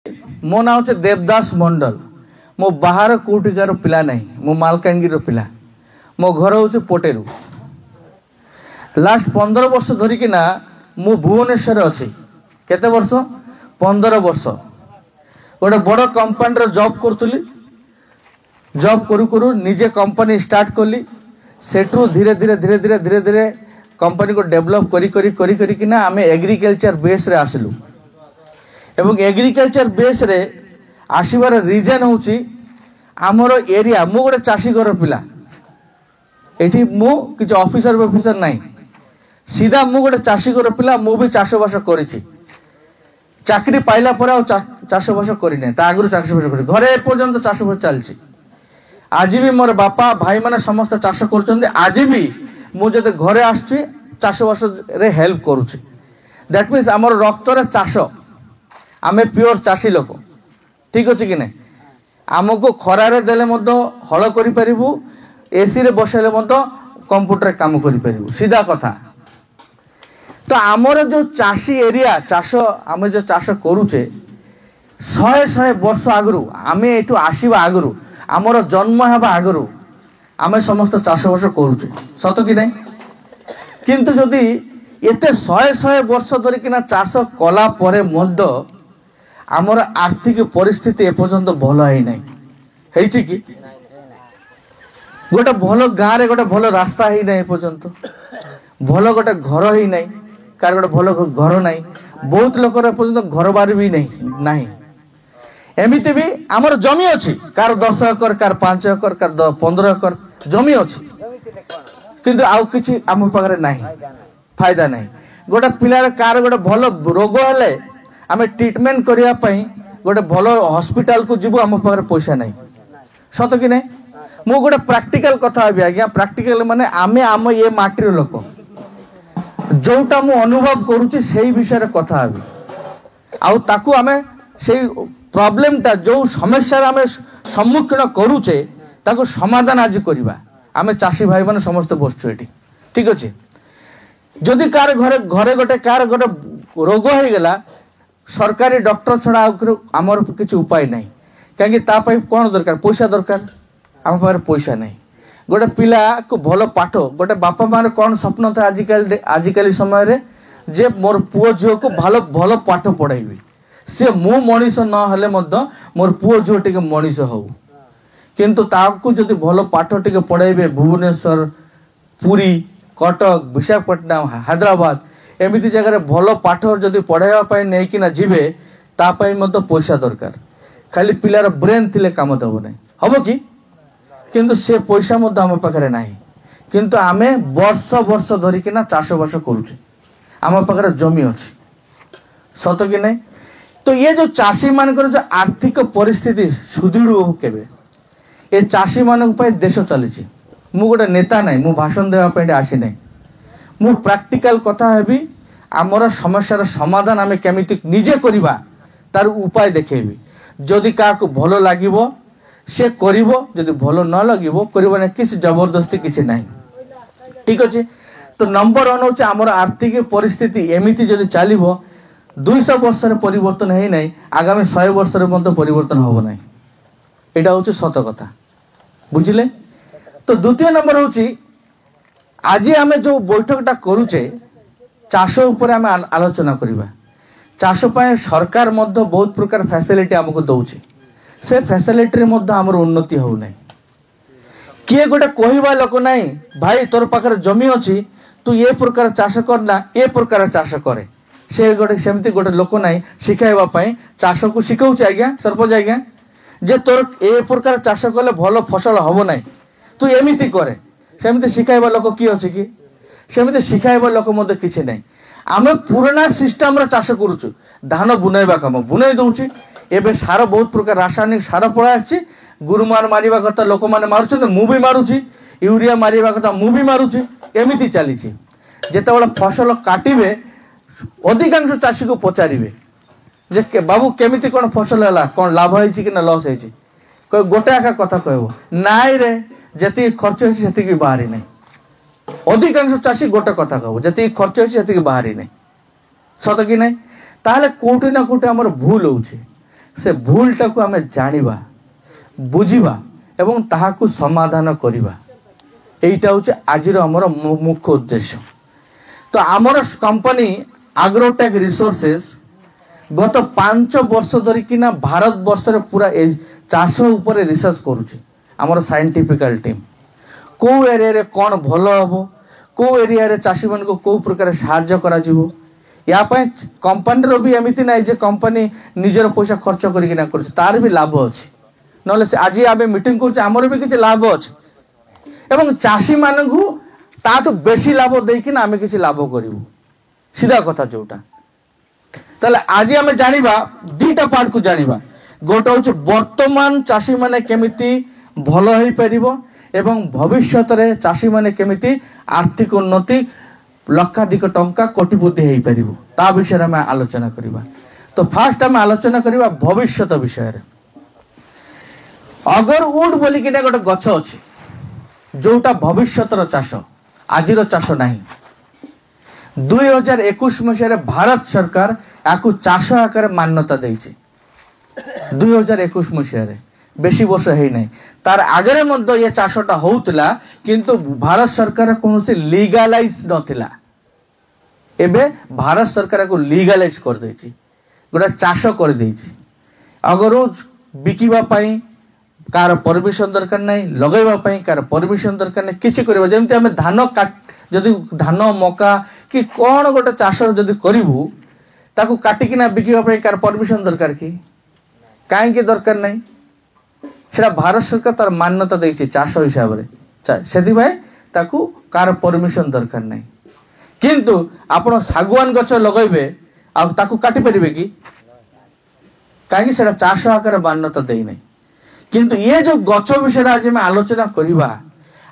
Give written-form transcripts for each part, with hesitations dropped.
मो ना हूँ देवदास मंडल। मो बाहर कौटिकार पिला नहीं, मो मालकानगिरी पिला। मो घर हूँ पोटेरू। लास्ट 15 वर्ष धरिकिना मु भुवनेश्वर अच्छी। केते वर्ष? 15 वर्ष। गोटे बड़ कंपानी जॉब करुली। जॉब करू करू निजे कंपनी स्टार्ट कली। सेठू धीरे धीरे धीरे धीरे धीरे धीरे कंपनी को डेवलप करी करी करी करी किना आमे एग्रीकल्चर बेस रे आसिलु। एवं एग्रीकल्चर बेस रे आसीबार रीजन होची आमर एरिया। मु गोटे चाषी घर पिला। एठी मु किछ ऑफिसर नहीं, सीधा मु गोटे चाषी घर पिला। मु भी चाष बास करिछि। चाकरी पाइला पर आ चाष बास करिने, ता आगु चाष बास करि घरे पर्यंत चाष बास चलछि। आज भी मोर बापा भाई माने समस्त चाष करूछन्ते। आज भी मु जते घरे आछी चाष बास रे हेल्प करूछि। दैट मीन्स हमर रक्त रे चाष। आमे प्योर चाषी लोक। ठीक अछि कि नै? आमको खरारे देले मध्य हल करि परिबु, एसी रे बसेले मध्य कंप्यूटर काम करि परिबु। सीधा कथा। तो आमर जो चाषी एरिया चाष आमे जो चाष करूचे 100 वर्ष आगु आमे एठू आसीबा आगु आमर जन्म हेबा आगु आमे समस्त चाष बास करूचे। सत कि नहीं? किंतु जदि एते 100 वर्ष धरिकिना चाष कला परे मध्य आमर आर्थिक परिस्थिति एपर्यंत भल है नहीं। हेछि कि गोटे भल गाँ रे गोटे भल रास्ता ही नहीं एपर्यंत, भल गोटे घर ही नहीं, कार गोटे भल घर नहीं। बहुत लोकर एपर्यंत घर बार भी नहीं। एमिति भी आमर जमी अछि, कार 10 एकर, कार 5 एकर, कार 15 एकर जमी अछि, किंतु आउ किछि आम पाखरे नहीं, फायदा नहीं। गोटे पिलार कार गोटे भल रोग हेले आमे ट्रीटमेंट करिया पई गोटे भल हॉस्पिटल को जीवु, आम पाखरे पैसा नहीं। सत कि नहीं? मु गोटे प्रैक्टिकल कथा हेबी आज्ञा। प्रैक्टिकल माने आमे आम ये माटीर लोक जोटा मु अनुभव करूची सेही विषय कथा हेबी। आउ ताकू आमे सेही प्रॉब्लमटा जो समस्या आमे सम्मुखीन करूचे ताकू समाधान आज करिबा। आमे चाषी भाई माने समस्त बसछु एठी। ठीक अछि? जदि कार घरे गोटे कार गोटे रोग हो गला, सरकारी डॉक्टर छड़ा आमर किसी उपाय नहीं। कहीं कौन दरकार? पैसा दरकार। आम पाखे पैसा नहीं। गोटे पिला को भल पाठ, गोटे बापा मार कौन स्वप्न था आजिकल समय रे जे मोर पुओ झील को भल पाठ पढ़ाइबी। सी मु मनीष नहेले मोर पुओ झील टे मनीष हो। किंतु ताकू जदि भल पाठ टे पढ़ाइबे भुवनेश्वर, पुरी, कटक, विशाखापट्टनम, हैदराबाद एमिति जगह भल पाठ जदि पढ़ाइबा नहीं कि जीवे तापाई पैसा दरकार। खाली पिलार ब्रेन थिले काम दब नहीं। हम कि किंतु से पैसा आम पाखे नहीं। किंतु आमे वर्ष वर्ष धरिकिना चाष बास करुचे। आम पाखे जमी अच्छी। सत कि नहीं? तो ये जो चाषी मानकर जो आर्थिक परिस्थिति सुदृढ़ केबे ये चाषी मान देश चली। मु गोटे नेता नहीं, मु भाषण देवाई आसी नहीं। मु प्रैक्टिकल कथा हेबी। आमर समस्यार समाधान आमे केमिति निजे करिबा तार उपाय देखेबी। जदि का भल लागिबो से करिबो, जदि भल न लागिबो करिबो नै। किसी जबरदस्ती किसी नहीं। ठीक अछि? तो नंबर 1 होचे आमर आर्थिक परिस्थिति एमिति जदि चलिबो 200 वर्ष रे परिवर्तन है नहीं, आगामी 100 वर्ष रे मत परिवर्तन होबो नहीं। एटा होचे सत कथा। बुझिले? तो द्वितीय नंबर होची आज आमे जो बैठकटा करूचे चाष उपर आमे आलोचना करिबा। चाष पाए सरकार मध्य बहुत प्रकार फैसिलिटी हमको दउचे। से फैसिलिटी मध्य हमर उन्नति हो नहीं। किए गोटे कहवा लोक नहीं भाई तोर पाखरे जमी अच्छी तू ये प्रकार चाष करना, ये प्रकार चाष करे। से गोटे सेमती गोटे लोक नहीं शिखाइबा पई चाष को शिखाउचे आज्ञा सरपंच आज्ञा जे तोर ए प्रकार चाष कले भल फसल हबो नहीं, तू एमिति करे। सेमती शिखाइबा लोक की अछि कि? सेमती शिखाइबा लोक मध्य किछि नहीं। आमे पुराना सिस्टम रे चाष करूछु। धान बुनाइबा काम बुनाई दउछि। एबे सार बहुत प्रकार रासायनिक सार पळा आछि। गुरुमार मारिबा कथा लोक माने मारुछन, मु भी मारुछि। यूरिया मारिबा कथा मु भी मारुछि। एमिति चलीछि। जेतेबेला फसल काटिबे अधिकांश चाषी को पचारिबे जे बाबू केमिति कोन फसल हला, कोन लाभ होइछि कि ना लॉस होइछि। कोइ गोटे आका कथा कहबो नाइ रे जति खर्च होइछि सेति भी बाहरी नहीं। अधिकांश चाषी गोटे कथा कहबो जति खर्च होइछि सेति बाहरी नहीं। सत कि नहीं? ताहले कोठी ना कोठी हमर भूल होउछि। से भूलटा को आम जानिबा बुझिबा एवं ताहाकु समाधान करिबा एइटा होचे आजिर हमर मुख्य उद्देश्य। तो आमर कंपनी एग्रोटेक रिसोर्सेस गत 5 वर्ष धरिकिना भारत वर्ष रे पूरा चाष उपर रिसर्च करुचे। आमर साइंटिफिकल टीम को एरिया रे कौन भल हम को एरिया रे चाषी मान को को प्रकार साहाय्य करा जिवो या कंपनी रो भी एमिति नाही जे कंपनी निजर पैसा खर्च करिकिना करूचे तार भी लाभ अछि नले से आज आबे मीटिंग करूचे हमर भी किछ लाभ अछि एवं चाषी मानकु ताटु बेसी लाभ देकिना आमे किछ लाभ करिवु सीधा कथा जोटा। ताले आज आमे जानिबा दुईटा पार्ट को जानिबा गोटे होचे वर्तमान चाषी माने केमिति भलो होई परिबो एवं भविष्यत रे चाषी माने केमिति आर्थिक उन्नति लक्षाधिक टंका कोटिपति होई परिबो ता विषय रे आमे आलोचना करिबा। तो फास्ट आमे आलोचना करिबा भविष्यत विषय रे। अगरवुड बोली किना गोटे गछ अछि जोटा भविष्यतर चाष आजिर चाष नाही। 2021 मसीह भारत सरकार याकू चाष आकार मान्यता देइछि 2021 मसीह बेसी वर्ष है नहीं तार आगे मध्य ये चाषटा होउतला किंतु भारत सरकार कोनोसी लीगलाइज नथिला एबे भारत सरकार को लीगलाइज कर देछि गोटा चाष कर देछि। अगर बिकिबा पई कार परमिशन दरकार नहीं लगेबा पई कार परमिशन दरकार नहीं किछि करबा जेमते हमें धान काट जदि धान मका कि कोन गोटा चाष जदि करिवु ताकू काटिकिना बिकिबा पई कार परमिशन दरकार कि काहे के दरकार नहीं सेटा भारत सरकार तार मान्यता देछि चाष हिसाब रे सेति भाई ताकू कार परमिशन दरकार नहीं किंतु आपण सागवान गछ लगैबे आ ताकू काटि परिबे कि काहे सेटा चाष आकार मान्यता देइ नहीं किंतु ये जो गछ विषय आज में आलोचना करिबा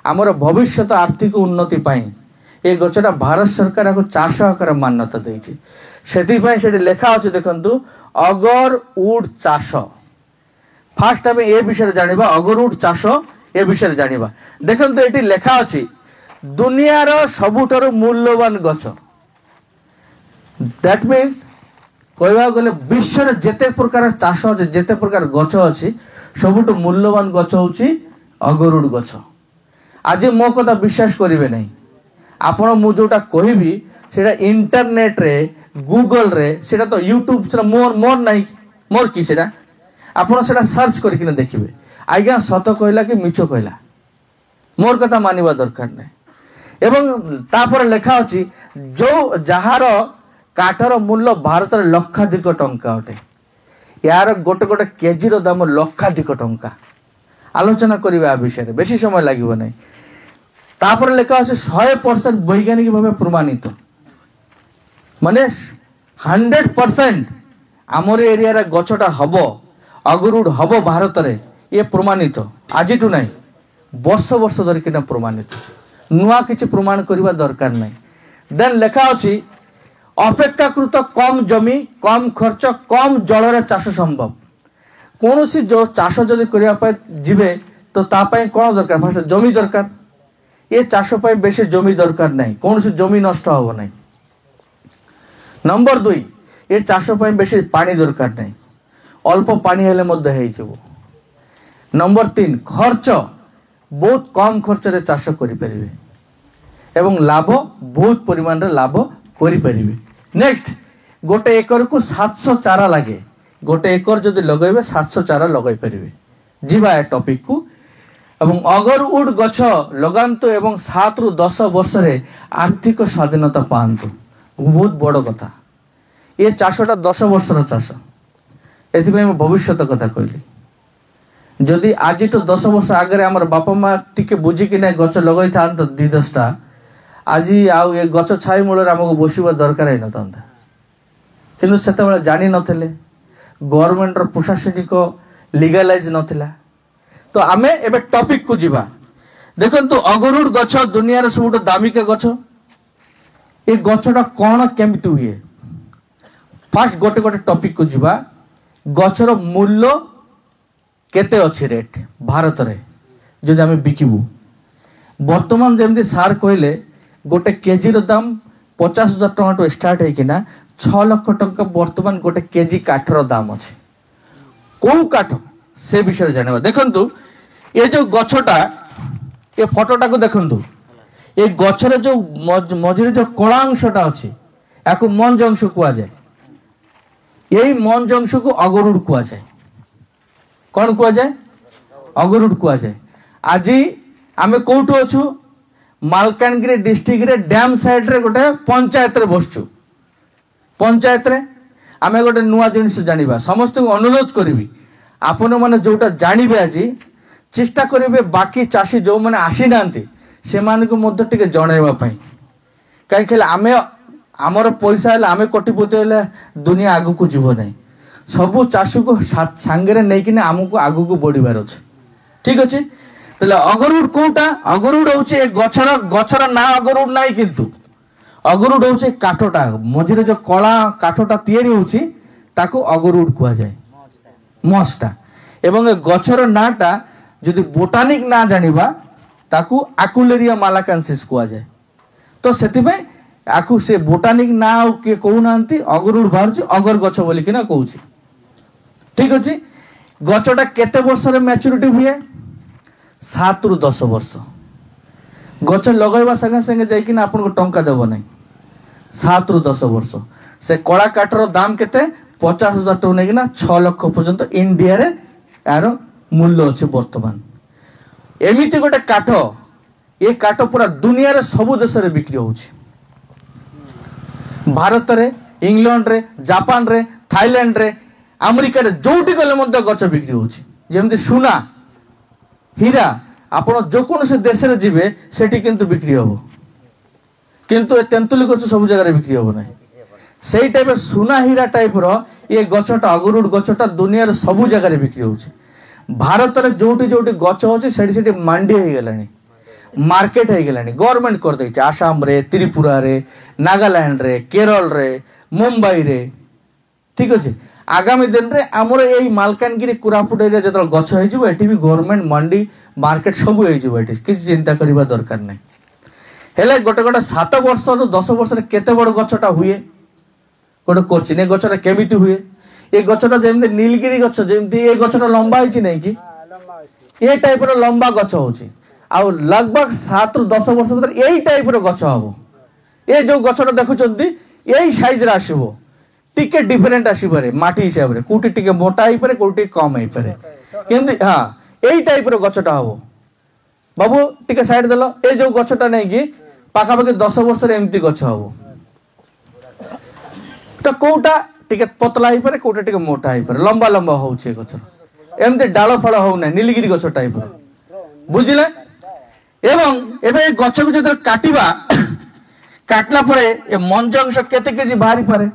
हमर भविष्यत आर्थिक उन्नति पाई ए गछटा भारत सरकार को चाष आकार मान्यता देछि सेति भाई सेठी लेखा अछि देखंतु अगरवुड चाष फास्ट आम ए विषय जानिबा अगरवुड चाष ए विषय जानिबा देखंतु एटी लेखा अछि दुनियार सबुठारु मूल्यवान गछ दैट मीन्स कहबा गले विश्व रे जेते प्रकार चाष अछि जेते प्रकार गछ अछि सबुठु मूल्यवान गछ होछि अगरवुड गछ। आज मो कथा विश्वास करिवे नहीं आपण मु जोटा कहबी सेटा इंटरनेट रे गूगल रे सेटा तो यूट्यूब सेटा मोर नहीं मोर कि सेटा आपण सेटा सर्च करके देखिए आज्ञा सत कहला कि मिछ कहला मोर कथा मानिबा दरकार नहीं। एवं तापर लेखा अछि जो जहार काठर मूल्य भारत रे लक्षाधिक टंका अटे यार गोटे गोटे केजी रो दाम लक्षाधिक टंका आलोचना करिबा विषय रे बेसी समय लागिबो नहीं। तापर लेखा अछि 100% वैज्ञानिक भाव प्रमाणित माने 100% आमर एरिया रे गछटा हबो अगरवुड हबो भारत रे ये प्रमाणित आज टू नहीं वर्ष वर्ष धरिकिना प्रमाणित नुआ किछि प्रमाण करिबा दरकार नहीं। देन लेखा अछि अपेक्षाकृत कम जमी कम खर्च कम जल रे चाष संभव कोनोसी जो चाष जदि करिया पय जिवे तो ता पय कोन दरकार फर्स्ट जमी दरकार ये चाष पय बेसी जमी दरकार नहीं कोनोसी जमी नष्ट होबो नहीं। नंबर 2 ये चाष पय बेसी पानी दरकार नहीं अल्प पानी हेले मध्य हेइ जबो। नंबर 3 खर्च बहुत कम खर्च रे चाष करि परिबे एवं लाभ बहुत परिमाण रे लाभ करि परिबे। नेक्स्ट गोटे एकर को 700 चारा लागे गोटे एकर जदि लगेबे 700 चारा लगाई परिबे जीवा ए टॉपिक को एवं अगरवुड गछ लगांतु एवं 7 रु 10 वर्ष रे आर्थिक स्वाधीनता पांतु बहुत बड़ कथा ये चाषटा 10 वर्ष रो चाष एथि मैं भविष्यत कथा कहली जदि आज तो 10 वर्ष आगे आमर बापा माँ टिके बुझी कि ना गछ लगई था 2-10टा आज आउ ये गछ छाई मूल आमको बसवा दरकार है न था किंतु सेते जानी नथिले गवर्नमेंट रो प्रशासनिक लीगलाइज नथिला। तो आमे एबे टॉपिक को जीवा देखंतु अगरवुड गछ दुनिया रे सबुठ दामिका गछ ए गछटा कोन केमिति हुए फास्ट गोटे गोटे टॉपिक को जीवा गछर मूल्य केते अछि रेट भारत रे जदि आमे बिकिबु वर्तमान जेमति सार कहले गोटे केजी रो दाम 50,000 टଙ୍କା स्टार्ट है कि ना 6 लाख टଙ୍କା वर्तमान गोटे केजी काठर दाम अछि କୋଉ କାଠ ସେ ବିଷୟରେ ଜାଣିବା। ଦେଖନ୍ତୁ ଏ ଯୋଉ ଗଛଟା, ଏ ଫଟୋଟାକୁ ଦେଖନ୍ତୁ, ଏ ଗଛରେ ଯୋଉ ମଝିରେ ଯୋଉ କଳା ଅଂଶଟା ଅଛି ୟାକୁ ମଞ୍ଜ ଅଂଶ କୁହାଯାଏ। ଏଇ ମଞ୍ଜ ଅଂଶକୁ ଅଗରୁଡ କୁହାଯାଏ। କଣ କୁହାଯାଏ? ଅଗରୁଡ କୁହାଯାଏ। ଆଜି ଆମେ କୋଉଠୁ ଅଛୁ? ମାଲକାନଗିରି ଡିଷ୍ଟ୍ରିକ୍ଟରେ ଡ୍ୟାମ ସାଇଡରେ ଗୋଟେ ପଞ୍ଚାୟତରେ ବସିଛୁ। ପଞ୍ଚାୟତରେ ଆମେ ଗୋଟେ ନୂଆ ଜିନିଷ ଜାଣିବା। ସମସ୍ତଙ୍କୁ ଅନୁରୋଧ କରିବି, ଆପଣମାନେ ଯୋଉଟା ଜାଣିବେ ଆଜି ଚେଷ୍ଟା କରିବେ ବାକି ଚାଷୀ ଯୋଉମାନେ ଆସିନାହାନ୍ତି ସେମାନଙ୍କୁ ମଧ୍ୟ ଟିକେ ଜଣେଇବା ପାଇଁ। କାହିଁକି ହେଲେ ଆମର ପଇସା ହେଲେ ଆମେ କୋଟିପତି ହେଲେ ଦୁନିଆ ଆଗକୁ ଯିବ ନାହିଁ। ସବୁ ଚାଷୀକୁ ସାଙ୍ଗରେ ନେଇକିନା ଆମକୁ ଆଗକୁ ବଢିବାର ଅଛି। ଠିକ ଅଛି। ତାହେଲେ ଅଗରୁଡ କୋଉଟା? ଅଗରୁଡ ହଉଛି ଏ ଗଛର ନାଁ ଅଗରୁଡ ନାହିଁ, କିନ୍ତୁ ଅଗରୁଡ ହଉଛି କାଠଟା, ମଝିରେ ଯୋଉ କଳା କାଠଟା ତିଆରି ହଉଛି ତାକୁ ଅଗରୁଡ କୁହାଯାଏ, ମସ୍ଟା। ଏବଂ ଏ ଗଛର ନାଁଟା ଯଦି ବୋଟାନିକ ନାଁ ଜାଣିବା ତାକୁ ଆକୁଲେରିଆ ମାଲାକାନ୍ସିସ୍ କୁହାଯାଏ। ତ ସେଥିପାଇଁ ଆକୁ ସେ ବୋଟାନିକ ନାଁ ଆଉ କିଏ କହୁନାହାନ୍ତି, ଅଗରୁଡ ବାହାରୁଛି, ଅଗର ଗଛ ବୋଲିକିନା କହୁଛି। ଠିକ ଅଛି। ଗଛଟା କେତେ ବର୍ଷରେ ମ୍ୟାଚୁରିଟି ହୁଏ? 7 ରୁ 10 ବର୍ଷ। ଗଛ ଲଗାଇବା ସାଙ୍ଗେ ସାଙ୍ଗେ ଯାଇକିନା ଆପଣଙ୍କୁ ଟଙ୍କା ଦେବ ନାହିଁ। 7 ରୁ 10 ବର୍ଷ। ସେ କଳା କାଠର ଦାମ କେତେ? 50,000 ଟଙ୍କା ନେଇକିନା 6 ଲକ୍ଷ ପର୍ଯ୍ୟନ୍ତ ଇଣ୍ଡିଆରେ ଏହାର ମୂଲ୍ୟ ଅଛି ବର୍ତ୍ତମାନ। ଏମିତି ଗୋଟେ କାଠ, ଏ କାଠ ପୁରା ଦୁନିଆରେ ସବୁ ଦେଶରେ ବିକ୍ରି ହଉଛି। ଭାରତରେ, ଇଂଲଣ୍ଡରେ, ଜାପାନରେ, ଥାଇଲାଣ୍ଡରେ, ଆମେରିକାରେ ଯୋଉଠି ଗଲେ ମଧ୍ୟ ଗଛ ବିକ୍ରି ହଉଛି। ଯେମିତି ସୁନା, ହୀରା, ଆପଣ ଯେକୌଣସି ଦେଶରେ ଯିବେ ସେଠି କିନ୍ତୁ ବିକ୍ରି ହବ, କିନ୍ତୁ ଏ ତେନ୍ତୁଳି ଗଛ ସବୁ ଜାଗାରେ ବିକ୍ରି ହବ ନାହିଁ। ସେଇ ଟାଇପର ସୁନା ହୀରା ଟାଇପର ଏ ଗଛଟା, ଅଗରୁଡ ଗଛଟା ଦୁନିଆରେ ସବୁ ଜାଗାରେ ବିକ୍ରି ହଉଛି। ଭାରତରେ ଯୋଉଠି ଯୋଉଠି ଗଛ ଅଛି ସେଠି ସେଠି ମାଣ୍ଡି ହେଇଗଲାଣି, ମାର୍କେଟ ହେଇଗଲାଣି, ଗଭର୍ଣ୍ଣମେଣ୍ଟ କରିଦେଇଛି। ଆସାମରେ, ତ୍ରିପୁରାରେ, ନାଗାଲାଣ୍ଡରେ, କେରଳରେ, ମୁମ୍ବାଇରେ। ଠିକ ଅଛି। ଆଗାମୀ ଦିନରେ ଆମର ଏଇ ମାଲକାନଗିରି, କୋରାପୁଟ ଏରିଆ ଯେତେବେଳେ ଗଛ ହେଇଯିବ, ଏଠି ବି ଗଭର୍ଣ୍ଣମେଣ୍ଟ ମଣ୍ଡି, ମାର୍କେଟ ସବୁ ହେଇଯିବ। ଏଠି କିଛି ଚିନ୍ତା କରିବା ଦରକାର ନାହିଁ। ହେଲେ ଗୋଟେ 7 ବର୍ଷରୁ 10 ବର୍ଷରେ କେତେ ବଡ ଗଛଟା ହୁଏ ଗୋଟେ କୋଶ୍ଚିନ୍। ଏ ଗଛଟା କେମିତି ହୁଏ? ଏ ଗଛଟା ଯେମିତି ନୀଲଗିରି ଗଛ, ଯେମିତି ଏ ଗଛଟା ଲମ୍ବା ହେଇଛି ନାଇଁ କି, ଏ ଟାଇପର ଲମ୍ବା ଗଛ ହଉଛି। ଆଉ ଲଗଭଗ 7 ରୁ 10 ବର୍ଷ ଭିତରେ ଏଇ ଟାଇପର ଗଛ ହବ। ଏ ଯୋଉ ଗଛଟା ଦେଖୁଛନ୍ତି ଏଇ ସାଇଜରେ ଆସିବ, ଟିକେ ଡିଫରେଣ୍ଟ ଆସିପାରେ ମାଟି ହିସାବରେ, କୋଉଠି ଟିକେ ମୋଟା ହେଇପାରେ, କୋଉଠି କମ ହେଇପାରେ, କିନ୍ତୁ ହଁ ଏଇ ଟାଇପର ଗଛଟା ହବ। ବାବୁ ଟିକେ ସାଇଡ ଦେଲ। ଏ ଯୋଉ ଗଛଟା ନେଇକି ପାଖାପାଖି 10 ବର୍ଷରେ ଏମିତି ଗଛ ହବ। ତ କୋଉଟା ଟିକେ ପତଲା ହେଇପାରେ, କୋଉଟା ଟିକେ ମୋଟା ହେଇପାରେ, ଲମ୍ବା ଲମ୍ବା ହଉଛି ଏ ଗଛ। ଏମିତି ଡାଳ ଫଳ ହଉନାହିଁ, ନୀଲଗିରି ଗଛ ଟାଇପର। ବୁଝିଲେ? ଏବଂ ଏବେ ଏ ଗଛକୁ ଯେତେବେଳେ କାଟିବା, କାଟିଲା ପରେ ଏ ମଞ୍ଜ ଅଂଶ କେତେ କେଜି ବାହାରି ପାରେ?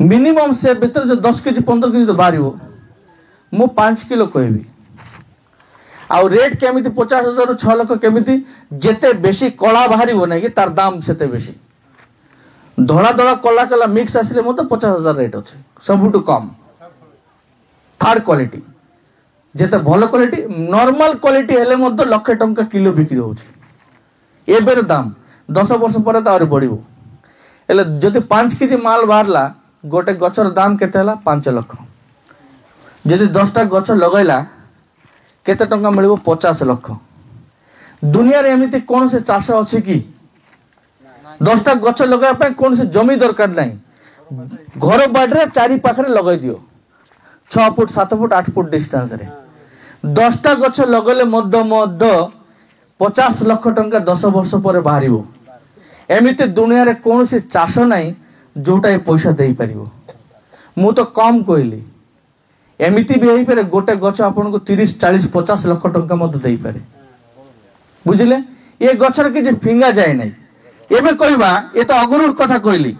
ମିନିମମ୍ ସେ ଭିତରେ ଯୋଉ 10 କେଜି 15 କେଜି ତ ବାହାରିବ। ମୁଁ 5 କିଲୋ କହିବି। ଆଉ ରେଟ୍ କେମିତି? 50,000 ରୁ 6 ଲକ୍ଷ। କେମିତି? ଯେତେ ବେଶୀ କଳା ବାହାରିବ ନାଇଁ କି ତାର ଦାମ ସେତେ ବେଶୀ। ଧଳା ଧଳା କଳା କଳା ମିକ୍ସ ଆସିଲେ ମଧ୍ୟ 50,000 ରେଟ୍ ଅଛି। ସବୁଠୁ କମ ଥାର୍ଡ କ୍ୱାଲିଟି। ଯେତେ ଭଲ କ୍ୱାଲିଟି, ନର୍ମାଲ କ୍ୱାଲିଟି ହେଲେ ମଧ୍ୟ 1,00,000 ଟଙ୍କା କିଲୋ ବିକ୍ରି ହଉଛି। ଏବେର ଦାମ 10 ବର୍ଷ ପରେ ତ ଆହୁରି ବଢିବ। ହେଲେ ଯଦି 5 କେଜି ମାଲ ବାହାରିଲା, ଗୋଟେ ଗଛର ଦାମ କେତେ ହେଲା? 5 ଲକ୍ଷ। ଯଦି 10ଟା ଗଛ ଲଗାଇଲା କେତେ ଟଙ୍କା ମିଳିବ? 50 ଲକ୍ଷ। ଦୁନିଆରେ ଏମିତି କୌଣସି ଚାଷ ଅଛି କି? 10ଟା ଗଛ ଲଗାଇବା ପାଇଁ କୌଣସି ଜମି ଦରକାର ନାହିଁ। ଘର ବାଡିରେ ଚାରି ପାଖରେ ଲଗାଇ ଦିଅ, 6 ଫୁଟ 7 ଫୁଟ 8 ଫୁଟ ଡିଷ୍ଟାନ୍ସରେ 10ଟା ଗଛ ଲଗେଇଲେ ମଧ୍ୟ 50 ଲକ୍ଷ ଟଙ୍କା 10 ବର୍ଷ ପରେ ବାହାରିବ। ଏମିତି ଦୁନିଆରେ କୌଣସି ଚାଷ ନାହିଁ ଯୋଉଟା ଏ ପଇସା ଦେଇପାରିବ। ମୁଁ ତ କମ କହିଲି, ଏମିତି ବି ହେଇପାରେ ଗୋଟେ ଗଛ ଆପଣଙ୍କୁ 30, 40, 50 ଲକ୍ଷ ଟଙ୍କା ମଧ୍ୟ ଦେଇପାରେ। ବୁଝିଲେ? ଏ ଗଛରେ କିଛି ଫିଙ୍ଗା ଯାଏ ନାହିଁ। ଏବେ କହିବା, ଏ ତ ଅଗରୁଡ କଥା କହିଲି,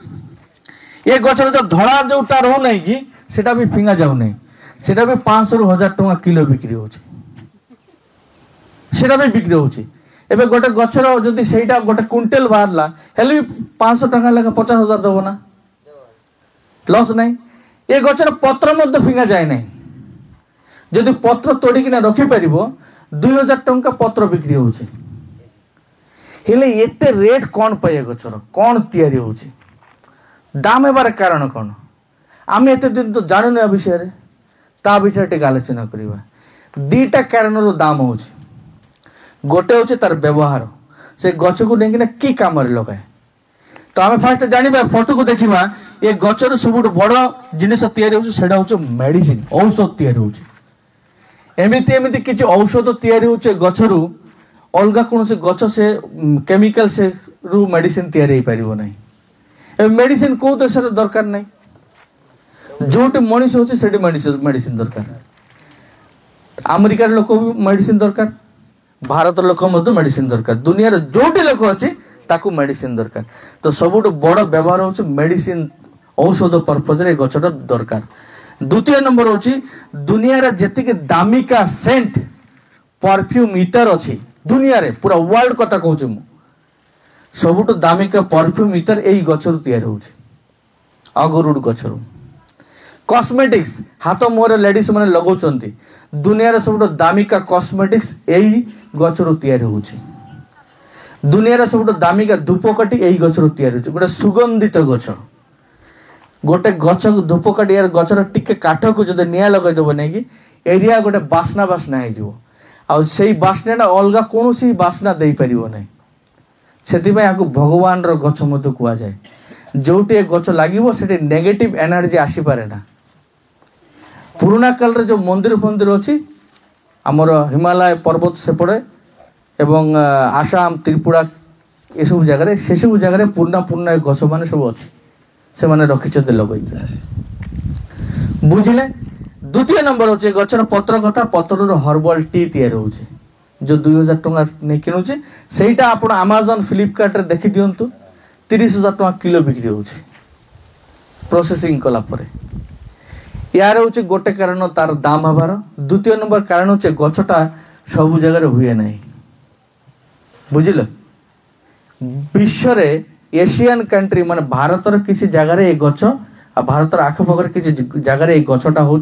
ଏ ଗଛର ଯୋଉ ଧଳା ଯୋଉଟା ରହୁନାହିଁ କି ସେଟା ବି ଫିଙ୍ଗା ଯାଉନାହିଁ। ସେଟା ବି 500 ରୁ 1000 ଟଙ୍କା କିଲୋ ବିକ୍ରି ହଉଛି। ସେଟା ବି ବିକ୍ରି ହଉଛି। ଏବେ ଗୋଟେ ଗଛର ଯଦି ସେଇଟା ଗୋଟେ କୁଇଣ୍ଟାଲ ବାହାରିଲା ହେଲେ ବି 500 ଟଙ୍କା ଲେଖା 50,000 ଦେବ ନା, ଲସ୍ ନାହିଁ। ଏ ଗଛର ପତ୍ର ମଧ୍ୟ ଫିଙ୍ଗା ଯାଏ ନାହିଁ। ଯଦି ପତ୍ର ତୋଡ଼ିକିନା ରଖିପାରିବ 2,000 ଟଙ୍କା ପତ୍ର ବିକ୍ରି ହଉଛି। ହେଲେ ଏତେ ରେଟ୍ କଣ ପାଇଁ? ଏ ଗଛର କଣ ତିଆରି ହଉଛି? ଦାମ ହେବାର କାରଣ କଣ? आम एत दिन तो जानून आ विषय ता विषय टे आलोचना करवा। दीटा कारण दाम हो गोटे हूँ तार व्यवहार से गछ को नहीं कि कम लगाए। तो आम फास्ट जाना फोटो को देखा ये गचर सब बड़ जिनस या मेडिसिन औषध एमती किसी औषध या गचर अलग कौन से गच से केमिकल से रु मेडिसिन तैयारी पार ना। मेडिसिन कौ देश दरकार ना जो मनीष होती मेडिसिन दरकार। अमेरिकार लोक मेडिसिन दरकार भारत लोक मेडिसिन दरकार दुनिया जो लोक अच्छी ताकू मेडिसिन दरकार। तो सबुठ बड़ व्यवहार हूँ मेडिसिन औषध पर्पज रे गछटा दरकार। द्वितीय नंबर हूँ दुनिया जी दामिका सेंट परफ्यूम इतर अच्छी दुनिया रे पूरा वर्ल्ड कथा कहूँ सबुठ दामिका परफ्यूम इतर यही गचर तैयार हो अगरुड गचर। कॉस्मेटिक्स हाथ मुहर लेडीज मैंने लगाउछंती दुनिया सबुठ दामिका कॉस्मेटिक्स यही गचर तैयार हो। दुनिया सबुठ दामिका धूपकाठी यही गचर तैयार हो गोटे सुगंधित गच गोटे गच धूपकाठी यार गचर टिके काठ को जो निआ लगेदेव नहीं कि एरिया गोटे बास्ना बास्ना हो बास्ना अलग कौन सी बास्ना दे पार ना से भगवान गच कह जाए जो गच लगे नेगेटिव एनर्जी आसीपे ना। पुराना काल रे जो मंदिर फंदिर अच्छी आमर हिमालय पर्वत सेपटे एवं आसाम त्रिपुरा ये सब जगह से सब जगह पुराना पुराना गच मान सब अच्छी से मैंने रखिंट लगे बुझे। द्वितीय नंबर हूँ गचर पत्र कथा पतर हर्बल टी तैयार हो जो 2000 टंका नहीं किणुचे सेटा आप अमेजन फ्लिपकार्ट रे देखी दिंतु 30,000 टंका किलो बिक्री हो प्रोसेसिंग कलापर। यार हूँ गोटे कारण तार दाम हबार। द्वितीय नंबर कारण हूँ गचटा सब जगह हुए ना बुझल। विश्व एशियन कंट्री मान भारतर किसी जगार ये गच आ भारतर आखपाखर किसी जगार ये गचटा हो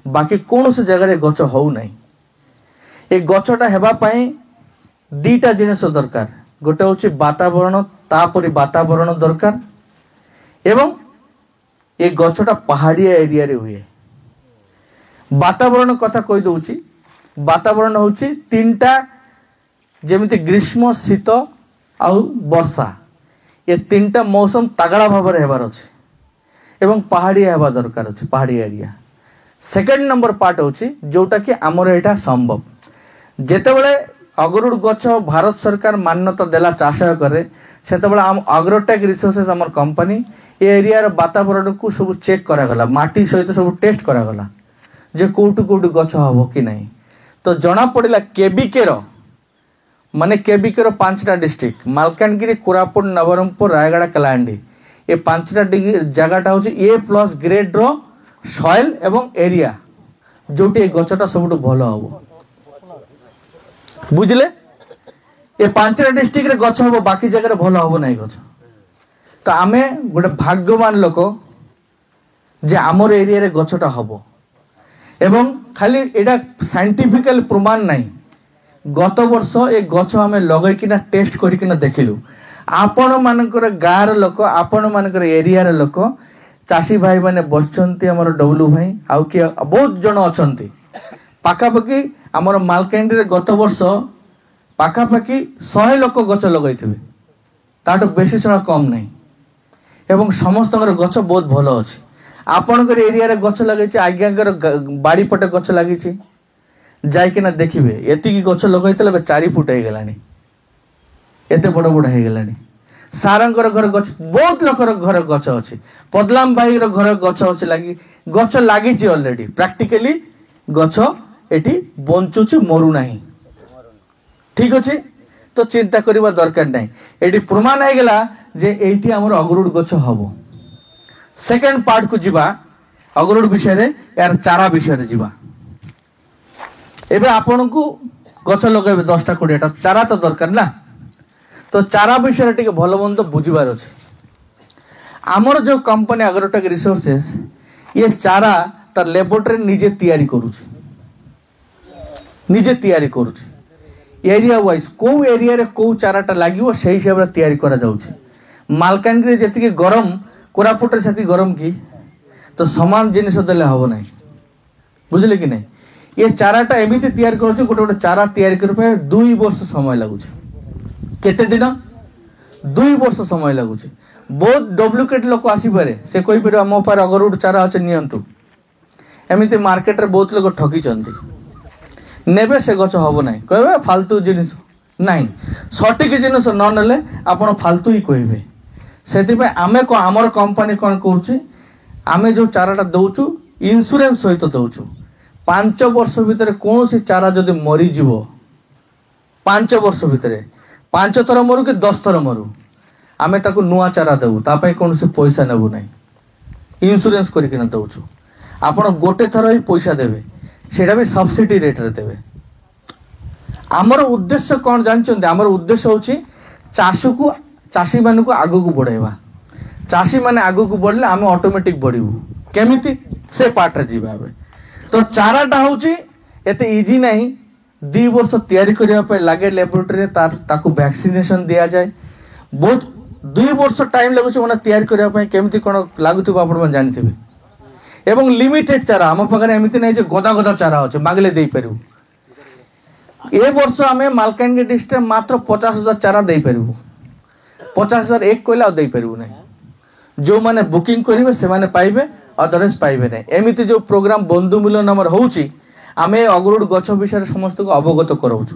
बाकी कौन से जगार गच हो ना। ये गचटा हेबापाई दीटा जिनिस दरकार गोटे हूँ वातावरण तापरी वातावरण दरकार एवं ये गचटा पहाड़िया एरिया रे हुए। वातावरण कथा कही दउची वातावरण हूँ तीनटा जेमिति ग्रीष्म शीत आउ वर्षा ये तीनटा मौसम तगड़ा भाव में हेबार अच्छे एवं पहाड़िया हेबा दरकार अच्छे पहाड़ी एरिया। सेकेंड नंबर पार्ट हूँ जोटा कि आमर यहाँ संभव जेतेबेले अगरुड गच भारत सरकार मान्यता देला चाष करे सेतेबेले आम अग्रोटेक रिसोर्सेस आमर कंपनी ये एरिया वातावरण को सब चेक करागला माटी सहित सब टेस्ट करागला जे कोटू कोटू गच हम कि नहीं। तो जना पड़ा केबिकेर माने केबिकेर 5टा डिस्ट्रिक्ट मालकानगिरी कोरापुट नवरंगपुर रायगड़ा कलाहांडी ये 5टा जगहटा हूँ A+ ग्रेड रो सॉइल एवं एरिया जोटी गचटा सब भल हम बुझले। ये 5टा डिस्ट्रिक्ट रे गच हम बाकी जगह भल हम ना गच। तो आमे गोटे भाग्यवान लोक जे आमर एरिया रे गचटा हम एवं खाली एटा साइंटिफिकल प्रमाण नहीं गत वर्ष ए गच आम लगेकिना टेस्ट करकिना देखिलु आपण मानकर गाँव लोक आपण मानकर एरिया लोक चाषी भाई माने बसचंती हमर डब्लू भाई आउ कि बहुत जन अछंती पाखापाखि आमर मालकानगिरी गत वर्ष पाखापाखि 100 लोक गच लगैथिबे ताटो बेसी छड़ा कम नहीं एवं समस्त गच बहुत भल अच्छे। आपणकर एरिया रे गच लगे आज्ञाकर बाड़ी पटे गच लगी जाइकिना देखिए एतिकी गच लगेइतले 4 फुट हो गलानी एते बड़ बड़ हो गलानी। सारंकर घर गच बहुत लोकर घर गच अच्छे पदलाम भाई घर गच अच्छे लगी गच लगी ऑलरेडी प्रैक्टिकली गच एटी बंचुची मरु नहीं ठीक अच्छे। तो चिंता करबा दरकार नहीं एटी प्रमाण हो गला जे एटी हमर अगरुड गच हबो। सेकेंड पार्ट को जीवा अगरुड विषय रे यार चारा विषय रे जीवा। एबे आपन को गच लगेबे 10टा 20टा चारा तो दरकार ना। तो चारा विषय टिके भल बंद बुझीबार अछि। आमर जो कंपनी अग्रोटेक रिसोर्सेस ये चारा तार लेबोरेटरी निजे तैयारी करूछि निजे तैयारी करूछि एरिया वाइज को एरिया रे को चाराटा लागिवो सेही हिसाब रे तैयारी करा जाउछि। मालकानगिरी जेतिके गरम कोरापुट रे सेति गरम की तो समान जिनिस देले हबो नहीं बुझले कि नहीं ये चाराटा एमिति तैयार करूछु गोटे गोटे चारा तैयार करबा पे 2 वर्ष समय लागुछ केते दिन 2 वर्ष समय लागुछ बहुत डुप्लिकेट लोक आसी पारे से कोई पर मो पर अगरुड चारा अछि नियंतु एमिति मार्केट रे बहुत लोक ठकी चंती नेबे से गछ हबो नहीं कहबे फालतू जिनिस नहीं सटीक जिनिस न नेले आपण फालतू ही कहबे सेति पे आमे को हमर कंपनी कोन करछि आमे जो चाराटा दउछु इंश्योरेंस सहित दउछु 5 वर्ष भितर कौन सी चारा जदि मरी जीवो 5 वर्ष भितर 5 थर मरु कि 10 थर मरु आमे ताको नुआ चारा देबु तापै कौन सी पैसा नेबु नहीं इंश्योरेंस करके न दउछु आपण गोटे थर ही पैसा देबे सेटा भी सब्सिडी रेट रे देबे हमर उद्देश्य कोन जानछन हमर उद्देश्य होछि चाषी को चाषी मान को आगु को बढ़ाइबा चाषी माने आगु को बढ़ले आमे ऑटोमेटिक बढ़िबु केमिति से पार्ट रे जीवा तो चाराटा होची एते इजी नहीं 2 वर्ष तैयारी करिया पे लागे लैबोरेटरी तार ताकू वैक्सीनेशन दिया जाए बहुत 2 वर्ष टाइम लागुछ माने तैयारी करिया पे केमिति कोन लागुथिबो आपण मन जानिथिबे एवं लिमिटेड चारा हम पकरे एमिति नहीं जे गदा गदा चारा होचे मागले देई परबु ए वर्ष हमें मालकानगिरी डिस्ट्रिक्ट मात्र 50,000 चारा देई परबु 50,000 एक कोइला देई परबु नहीं जो माने बुकिंग करिवे से माने पाइबे अदरवाइज पाइबे नहीं एमिति जो प्रोग्राम बंधु मिलन नंबर होउची आमे अगरुड गछ विषय समस्त को अवगत कराउछु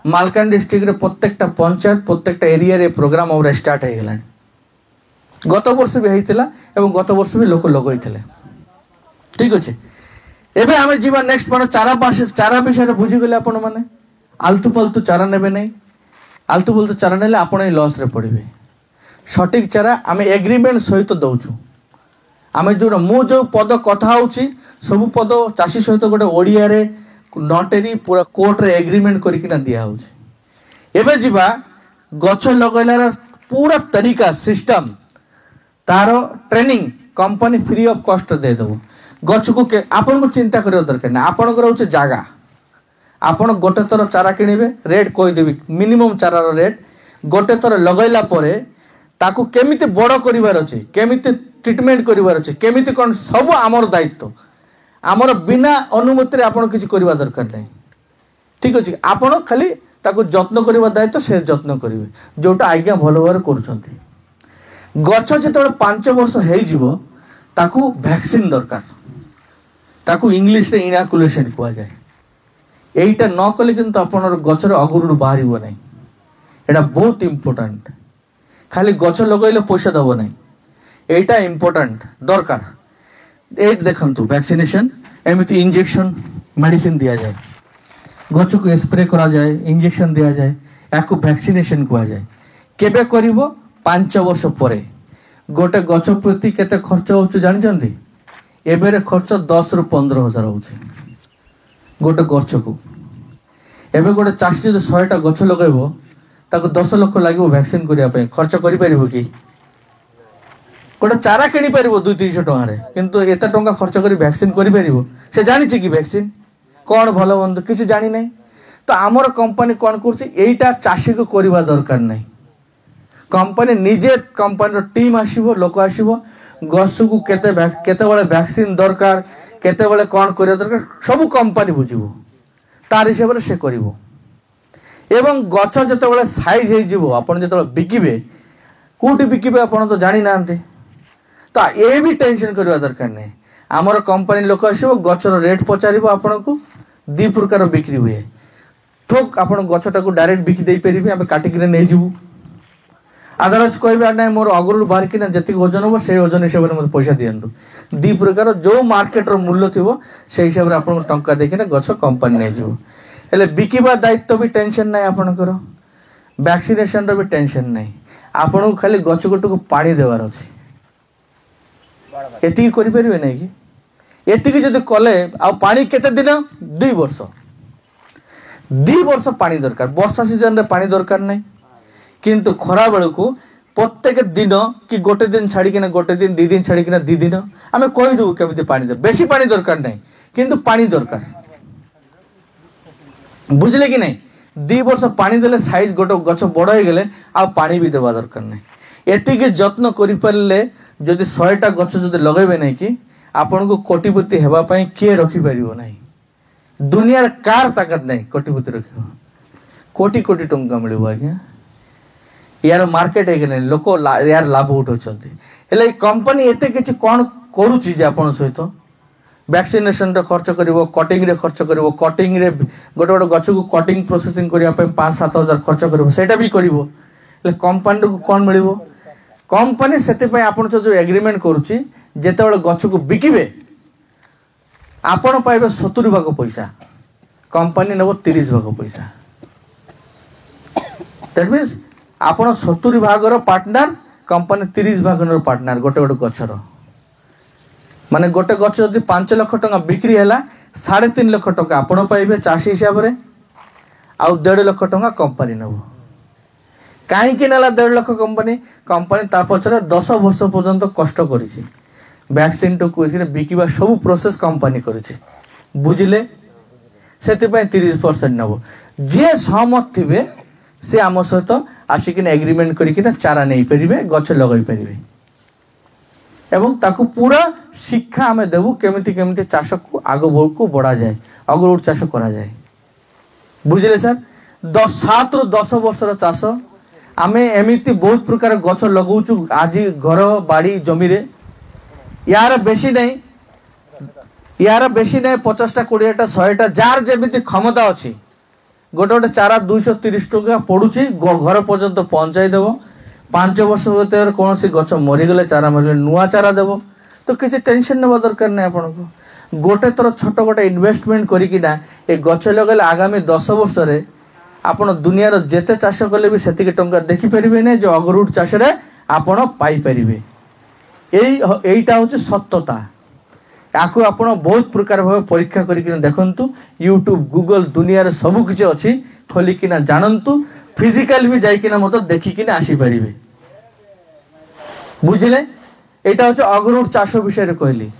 मालकान डिस्ट्रिक्ट रे प्रत्येकटा पंचायत प्रत्येकटा एरिया रे प्रोग्राम और स्टार्ट हे गेलानी गत वर्ष भी हेतिला एवं गत वर्ष भी लोक लगैथिले ठीक अछि एबे आमे जीवा नेक्स्ट पर चारा विषय रे बुझी गेले आपण माने आलतू फालतू चारा नेबे नहीं आलतू फालतू चारा नेले आपण ही लॉस रे पड़िबे सटीक चारा आमे एग्रीमेंट सहित दउछु आमे जो मु जो पद कथा होची सब पद चाषी सहित गोटे ओडिया रे नटेरी पूरा कोर्ट रे एग्रीमेंट करिक ना दिया होची एबे जीवा गछ लगैलार पूरा तरीका सिस्टम तारो training company free of cost दे दबो गछ को आपन को चिंता करियो दरकार ना आपन को रहउचे जागा आपन गोटे थर चारा किनिबे रेट कोइ देबी मिनिमम चारा रो रेट गोटे थर लगैला परे ताकू केमिति बड़ करिवार अछि केमिति ट्रीटमेंट करिवार अछि केमिति कोन सब हमर दायित्व हमर बिना अनुमति रे आपण किछि करिवा दरकार नै ठीक अछि आपण खाली ताकू जत्न करिवा दायित्व से जत्न करिवे जोटा आज्ञा भलो भार करूछंती गछ जेतबे 5 वर्ष हेइ जिवो ताकू वैक्सीन दरकार ताकू इंग्लिश रे इनाकुलेशन कुआ जाय एइटा न कले किंतु आपनर गछर अगरुड बाहरिबो नै एटा बहुत इंपोर्टेंट खाली गछ लगैले पैसा दबो नै एटा इंपोर्टेंट दरकार ए देखंतु वैक्सीनेशन एमिति इंजेक्शन मेडिसिन दिया जाए गछ को स्प्रे करा जाए इंजेक्शन दिया जाए याकू वैक्सीनेशन कुआ जाए केबे करिवो 5 वर्ष परे गोटे गछ प्रति केते खर्च होछु जानि जंदी एबेरे खर्च 10 रु 15,000 होछु गोटे गछ को एबे गोटे चाषी जो 100 टा गछ लगैबो ताको 10 लाख लागो वैक्सीन करिया पे खर्च करि परिबो कि गोटे चारा किनी परिबो 200-300 टका रे किंतु एता टका खर्च करी वैक्सीन करि परिबो से जानि छि कि वैक्सीन कोन भलो बंद किछि जानि नै तो हमर कंपनी कोन करछि एटा चाषी को करिवा दरकार नै कंपनी निजे कंपनी रो टीम आसीबो लोक आसीबो गछ को केते बेले वैक्सीन दरकार केते बेले कोन करिया दरकार सब कंपनी बुझिबो तार हिसाब रे से करिवो एवं गछ जते बेले साइज हे जिवो आपण जते बिकिबे कोठी बिकिबे आपण तो जानि नांते तो ए भी टेंशन करवा दरकार नै हमर कंपनी लोक आसीबो गछर रेट पचारिबो आपण को 2 प्रकार बिक्री हुए ठोक आपण गछटा को डायरेक्ट बिकी देई परिबे हम काटी के नै जिवु अदरवाइज कहबे नै मोर अगरुड बाहर कि ना जति वजन हो से वजन हिसाब रे मते पैसा दियंतु 2 प्रकार जो मार्केट रो मूल्य थिबो से हिसाब रे आपण टंका देखि ना गछ कंपनी नै जिवु हेले बिकिबा दायित्व भी टेंशन नै आपण करो वैक्सीनेशन रो भी टेंशन नै आपण खाली गछ गोट को पानी देवार अछि एति करि परिबे नै कि एति कि जदि कले आ पानी केते दिन 2 वर्ष 2 वर्ष पानी दरकार वर्षा सीजन रे पानी दरकार नै किंतु खरा बेल को प्रत्येक दिन कि गोटे दिन छाड़ी कि गोटे दिन 2 दिन छाड़ी कि 2 दिन आमे कहि दउ केमिति पानी दे बेसी पानी दरकार नै किंतु पानी दरकार बुझले कि नहीं 2 वर्ष पानी देले साइज गोटे गछ बड़ हो गले आ पानी भी देवा दरकार नै एति के जत्न करि परले जदि 100 टा गछ जदि लगेबे नै कि आपण को कोटिपति हेबा पई किए रखि परिबो नाही दुनियार कार ताकत नाही कोटिपति रखिबो कोटी कोटी टंका मिलिबो आज्ञा यार मार्केट है कि लोक यार लाभ उठाउछंती हेले कंपनी एते किछि कोन करूछि जे आपण सहित वैक्सीनेशन रे खर्च करिवो कटिंग रे खर्च करिवो कटिंग रे गोटे गोटे गछ को कटिंग प्रोसेसिंग करिया पे 5-7 हजार खर्च करिवो सेटा भी करिवो हेले कंपनी को कोन मिलिवो कंपनी सेते पे आपण जो एग्रीमेंट करूछि जेते बेले गछ को बिकिबे आपण पाइबे 70 भाग पैसा कंपनी नेबो 30 भाग पैसा दैट मींस आपण 70 भाग रो पार्टनर कंपनी 30 भाग रो पार्टनर गोटे गोटे गछर माने गोटे गछ जदि 5 लाख टका बिक्री हैला 3.5 लाख टका आपण पाइबे चाषी हिसाब रे आ 1.5 लाख टका कंपनी नेबो काहे कि नेला 1.5 लाख कंपनी ता पछरे 10 वर्ष पर्यंत कष्ट करिछि वैक्सीन टू को बिकिबा सब प्रोसेस कंपनी करिछि बुझिले सेति पय 30% नेबो जे सहमत थिबे से आम सहित आसिकिन एग्रीमेंट करिकिना चारा नहीं परिबे गछ लगाई परिबे एवं ताकु पूरा शिक्षा आमे देबु केमिति केमिति चाष को आगो को बढ़ा जाए अग्रउट चाष करा जाए बुझिले सर 7 ରୁ 10 वर्षर चाष आमे एमिति बहुत प्रकार गछ लगाउछु आज घर बाड़ी जमी रे यार बेसी नहीं 50टा 20टा 100टा जार जेमिति क्षमता अछि गोटे गोटे चारा 230 टका पड़ुछि घर पर्यंत पहुंचाई देव 5 वर्ष भीतर कौन सी गछ मरीगले चारा मरीगले नुआ चारा देव तो किसी टेंशन नेबा दरकार नहीं आपन को गोटे थर छोट गोटे इन्वेस्टमेंट करिकिना ए गछ लगले आगामी 10 वर्ष रे आपण दुनियार जेते चाष कले भी सेतिके टंका देखि परिबे नै जो अगरूट चाष रे आपण पाई परिबे एईटा होछि सत्यता याकू आपण बहुत प्रकार भाव परीक्षा करिकिना देखंतु यूट्यूब गूगल दुनिया सब किछि अछि खोलिकिना जानंतु फिजिकल भी जाइकिना मत देखिकिना आसी परिबे बुझिले एटा होछि अगरूट चाष विषय रे कहली।